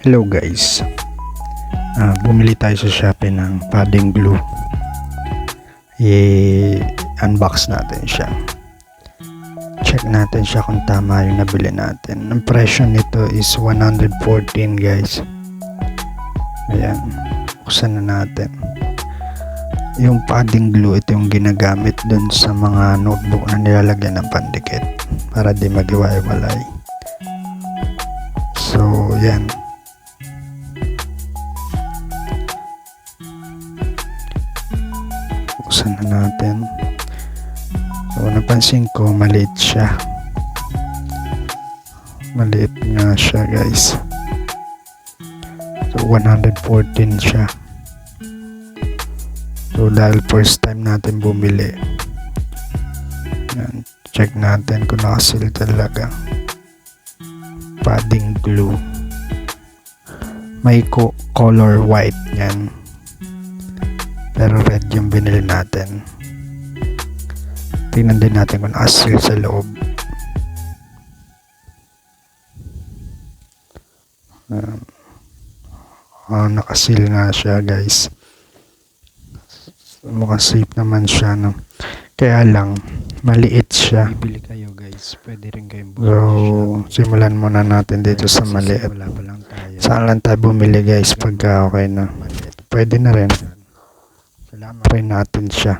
Hello guys, bumili tayo sa Shopee ng padding glue. I-unbox natin siya. Check natin siya kung tama yung nabili natin. Ang presyo nito is 114 guys. Ayan, buksan na natin. Yung padding glue, ito yung ginagamit dun sa mga notebook na nilalagyan ng pandikit para di mag-iwa-iwalay. So, yan. Buksan na natin. So, napansin ko, maliit siya. Maliit nga siya, guys. So, 114 siya. So, dahil first time natin bumili. Yan. Check natin kung nakasil talaga. Padding glue. May color white yan. Pero red yung binili natin. Tingnan din natin kung nakasil sa loob. Nakasil nga siya guys. Mukhang safe naman siya, no? Kaya lang maliit siya. Bibili kayo guys, pwede rin kayong bumili. So simulan muna natin dito sa maliit. Saan lang tayo bumili guys pagka okay na? Pwede na rin. Try natin siya.